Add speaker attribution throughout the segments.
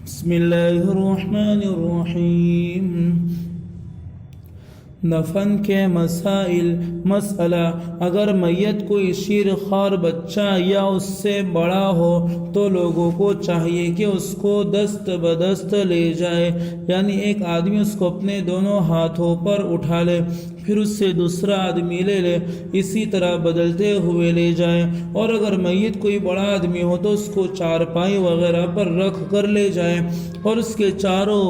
Speaker 1: بسم اللہ الرحمن الرحیم۔ دفن کے مسائل۔ مسئلہ: اگر میت کوئی شیر خوار بچہ یا اس سے بڑا ہو تو لوگوں کو چاہیے کہ اس کو دست بدست لے جائے، یعنی ایک آدمی اس کو اپنے دونوں ہاتھوں پر اٹھا لے، پھر اس سے دوسرا آدمی لے لے، اسی طرح بدلتے ہوئے لے جائے۔ اور اگر میت کوئی بڑا آدمی ہو تو اس کو چارپائی وغیرہ پر رکھ کر لے جائے اور اس کے چاروں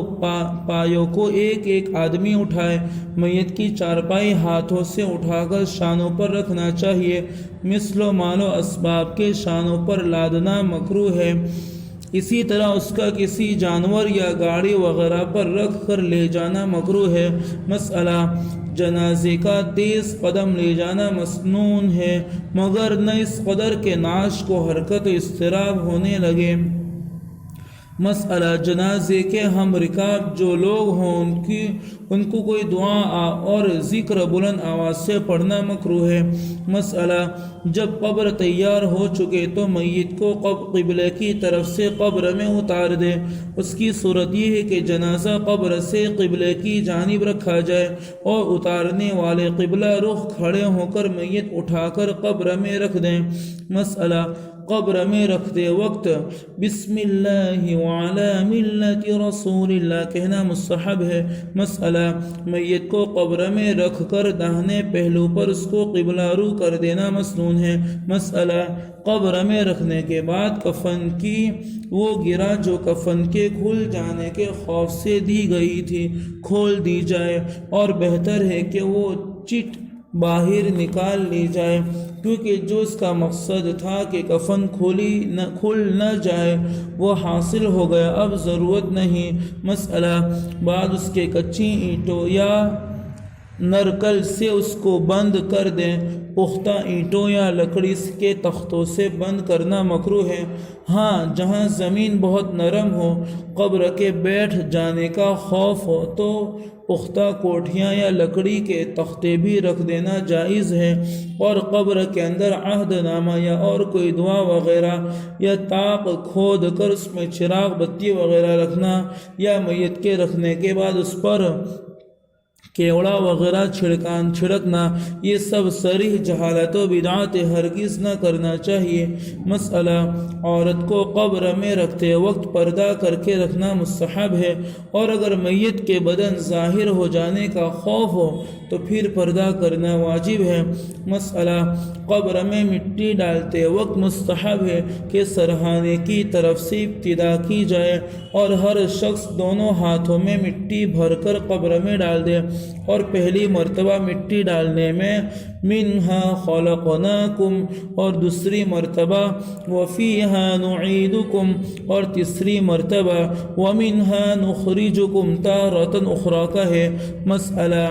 Speaker 1: پایوں کو ایک ایک آدمی اٹھائے۔ میت کی چارپائی ہاتھوں سے اٹھا کر شانوں پر رکھنا چاہیے۔ مثل و مال و اسباب کے شانوں پر لادنا مکروہ ہے۔ اسی طرح اس کا کسی جانور یا گاڑی وغیرہ پر رکھ کر لے جانا مکروہ ہے۔ مسئلہ: جنازے کا تیز قدم لے جانا مسنون ہے، مگر نہ اس قدر کے نعش کو حرکت و اضطراب ہونے لگے۔ مسئلہ: جنازے کے ہم رکاب جو لوگ ہوں ان کو کوئی دعا اور ذکر بلند آواز سے پڑھنا مکروہ ہے۔ مسئلہ: جب قبر تیار ہو چکے تو میت کو قبلے کی طرف سے قبر میں اتار دے۔ اس کی صورت یہ ہے کہ جنازہ قبر سے قبلے کی جانب رکھا جائے اور اتارنے والے قبلہ رخ کھڑے ہو کر میت اٹھا کر قبر میں رکھ دیں۔ مسئلہ: قبر میں رکھتے وقت بسم اللہ وعلی ملت رسول اللہ کہنا مستحب ہے۔ مسئلہ: میت کو قبر میں رکھ کر داہنے پہلو پر اس کو قبلہ رو کر دینا مسنون ہے۔ مسئلہ: قبر میں رکھنے کے بعد کفن کی وہ گرہ جو کفن کے کھل جانے کے خوف سے دی گئی تھی کھول دی جائے، اور بہتر ہے کہ وہ چٹ باہر نکال لی جائے، کیونکہ جو اس کا مقصد تھا کہ کفن کھل نہ جائے وہ حاصل ہو گیا، اب ضرورت نہیں۔ مسئلہ: بعد اس کے کچی اینٹوں یا نرکل سے اس کو بند کر دیں، پختہ اینٹوں یا لکڑی کے تختوں سے بند کرنا مکروہ ہے۔ ہاں، جہاں زمین بہت نرم ہو، قبر کے بیٹھ جانے کا خوف ہو تو پختہ کوٹھیاں یا لکڑی کے تختے بھی رکھ دینا جائز ہے، اور قبر کے اندر عہد نامہ یا اور کوئی دعا وغیرہ یا طاق کھود کر اس میں چراغ بتی وغیرہ رکھنا، یا میت کے رکھنے کے بعد اس پر کیوڑا وغیرہ چھڑکنا، یہ سب صریح جہالت و بدعت ہرگز نہ کرنا چاہیے۔ مسئلہ: عورت کو قبر میں رکھتے وقت پردہ کر کے رکھنا مستحب ہے، اور اگر میت کے بدن ظاہر ہو جانے کا خوف ہو تو پھر پردہ کرنا واجب ہے۔ مسئلہ: قبر میں مٹی ڈالتے وقت مستحب ہے کہ سرہانے کی طرف سے ابتدا کی جائے اور ہر شخص دونوں ہاتھوں میں مٹی بھر کر قبر میں ڈال دے، اور پہلی مرتبہ مٹی ڈالنے میں منہا خلقناکم، اور دوسری مرتبہ وفیہا نعیدکم، اور تیسری مرتبہ ومنہا نخرجکم تارۃ اخری کا ہے۔ مسئلہ: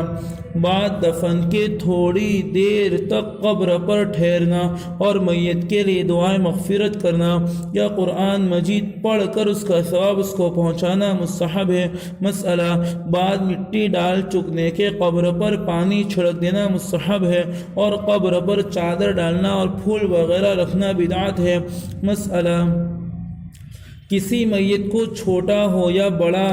Speaker 1: بعد دفن کے تھوڑی دیر تک قبر پر ٹھہرنا اور میت کے لیے دعائیں مغفرت کرنا یا قرآن مجید پڑھ کر اس کا ثواب اس کو پہنچانا مستحب ہے۔ مسئلہ: بعد مٹی ڈال چکنے کے قبر پر پانی چھڑک دینا مستحب ہے، اور قبر پر چادر ڈالنا اور پھول وغیرہ رکھنا بدعت ہے۔ مسئلہ: کسی میت کو چھوٹا ہو یا بڑا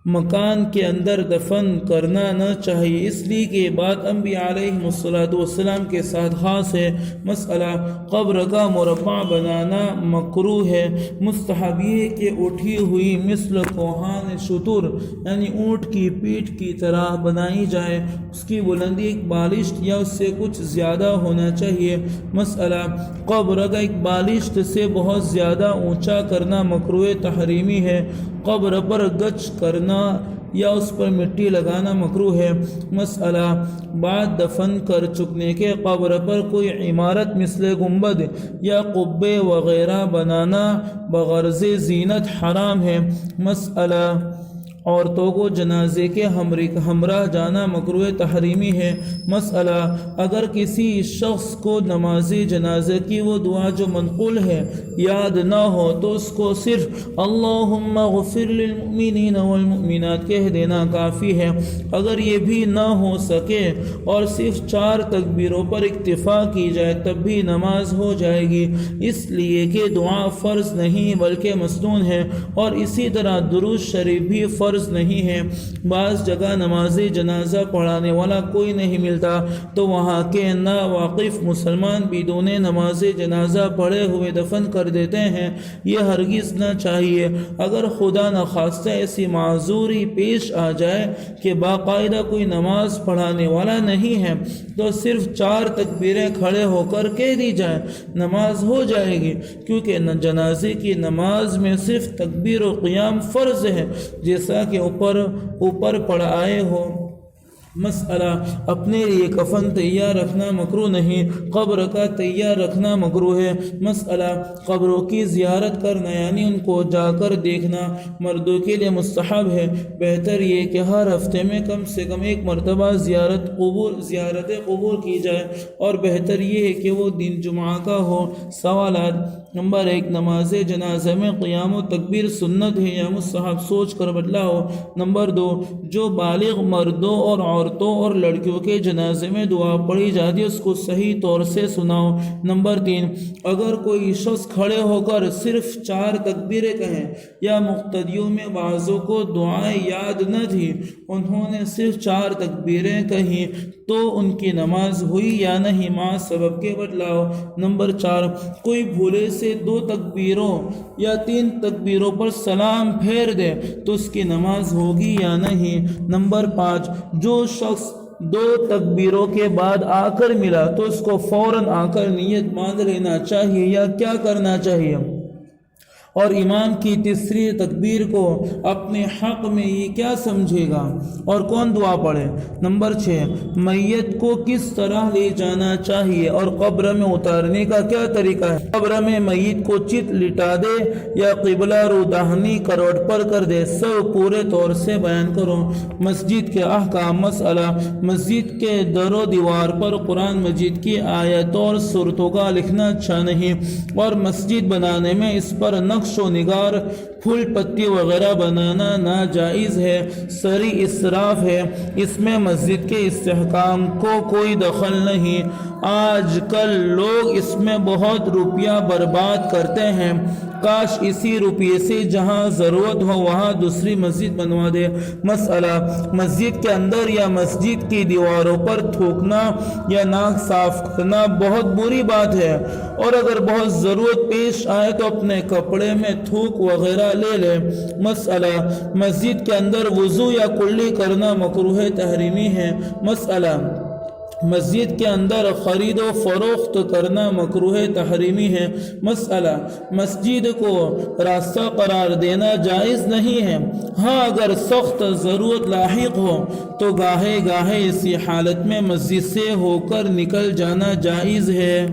Speaker 1: مکان کے اندر دفن کرنا نہ چاہیے، اس لیے کہ بات انبیاء علیہم السلام کے ساتھ خاص ہے۔ مسئلہ: قبر کا مربع بنانا مکروہ ہے، مستحب یہ کہ اٹھی ہوئی مثل کوہان شتر یعنی اونٹ کی پیٹھ کی طرح بنائی جائے، اس کی بلندی ایک بالشت یا اس سے کچھ زیادہ ہونا چاہیے۔ مسئلہ: قبر کا ایک بالشت سے بہت زیادہ اونچا کرنا مکروہ تحریمی ہے۔ قبر پر گچ کرنا یا اس پر مٹی لگانا مکروہ ہے۔ مسئلہ: بعد دفن کر چکنے کے قبر پر کوئی عمارت مثل گنبد یا قبے وغیرہ بنانا بغرض زینت حرام ہے۔ مسئلہ: عورتوں کو جنازے کے ہمراہ جانا مکروہ تحریمی ہے۔ مسئلہ، اگر کسی شخص کو نماز جنازہ کی وہ دعا جو منقول ہے یاد نہ ہو تو اس کو صرف اللہم اغفر للمؤمنین والمؤمنات کہہ دینا کافی ہے۔ اگر یہ بھی نہ ہو سکے اور صرف 4 تکبیروں پر اکتفا کی جائے تب بھی نماز ہو جائے گی، اس لیے کہ دعا فرض نہیں بلکہ مسنون ہے، اور اسی طرح درود شریف بھی فرض نہیں ہے۔ بعض جگہ نماز جنازہ پڑھانے والا کوئی نہیں ملتا تو وہاں کے ناواقف مسلمان بدون نماز جنازہ پڑھے ہوئے دفن کر دیتے ہیں۔ یہ ہرگز نہ چاہیے۔ اگر خدا نخواستہ ایسی معذوری پیش آ جائے کہ باقاعدہ کوئی نماز پڑھانے والا نہیں ہے تو صرف 4 تکبیریں کھڑے ہو کر کہہ دی جائیں، نماز ہو جائے گی، کیونکہ جنازے کی نماز میں صرف تکبیر و قیام فرض ہے، جیسا کہ اوپر پڑھ آئے ہو۔ مسئلہ، اپنے لیے کفن تیار رکھنا مکروہ نہیں، قبر کا تیار رکھنا مکروہ ہے۔ مسئلہ، قبروں کی زیارت کرنا یعنی ان کو جا کر دیکھنا مردوں کے لیے مستحب ہے۔ بہتر یہ کہ ہر ہفتے میں کم سے کم 1 مرتبہ زیارت قبور کی جائے، اور بہتر یہ ہے کہ وہ دن جمعہ کا ہو۔ سوالات: نمبر 1، نماز جنازہ میں قیام و تکبیر سنت ہے یا مستحب؟ سوچ کر بدلاؤ۔ نمبر 2، جو بالغ مردوں اور عورتوں اور لڑکیوں کے جنازے میں دعا پڑھی جاتی ہے اس کو صحیح طور سے سناؤ۔ نمبر 3، اگر کوئی شخص کھڑے ہو کر صرف 4 تکبیریں کہیں یا مقتدیوں میں بعضوں کو دعائیں یاد نہ تھی، انہوں نے صرف 4 تکبیریں کہیں تو ان کی نماز ہوئی یا نہیں؟ مع سبب کے بدلاؤ۔ نمبر 4، کوئی بھولے سے 2 تکبیروں یا 3 تکبیروں پر سلام پھیر دے تو اس کی نماز ہوگی یا نہیں؟ نمبر 5، جو شخص 2 تکبیروں کے بعد آ کر ملا تو اس کو فوراً آ کر نیت باندھ لینا چاہیے یا کیا کرنا چاہیے؟ اور امام کی تیسری تکبیر کو اپنے حق میں یہ کیا سمجھے گا اور کون دعا پڑھے؟ نمبر 6، میت کو کس طرح لے جانا چاہیے اور قبر میں اتارنے کا کیا طریقہ ہے؟ قبر میں میت کو چت لٹا دے یا قبلہ رو داہنی کروٹ پر کر دے؟ سب پورے طور سے بیان کرو۔ مسجد کے احکام۔ مسئلہ، مسجد کے در و دیوار پر قرآن مجید کی آیتوں اور سورتوں کا لکھنا اچھا نہیں، اور مسجد بنانے میں اس پر نقش و نگار، پھول پتی وغیرہ بنانا ناجائز ہے، سری اسراف ہے، اس میں مسجد کے استحکام کو کوئی دخل نہیں۔ آج کل لوگ اس میں بہت روپیہ برباد کرتے ہیں، کاش اسی روپیے سے جہاں ضرورت ہو وہاں دوسری مسجد بنوا دے۔ مسئلہ، مسجد کے اندر یا مسجد کی دیواروں پر تھوکنا یا ناک صاف کرنا بہت بری بات ہے، اور اگر بہت ضرورت پیش آئے تو اپنے کپڑے میں تھوک وغیرہ لے لے۔ مسئلہ، مسجد کے اندر وضو یا کلی کرنا مکروہ تحریمی ہے۔ مسئلہ، مسجد کے اندر خرید و فروخت کرنا مکروہ تحریمی ہے۔ مسئلہ، مسجد کو راستہ قرار دینا جائز نہیں ہے، ہاں اگر سخت ضرورت لاحق ہو تو گاہے گاہے اسی حالت میں مسجد سے ہو کر نکل جانا جائز ہے۔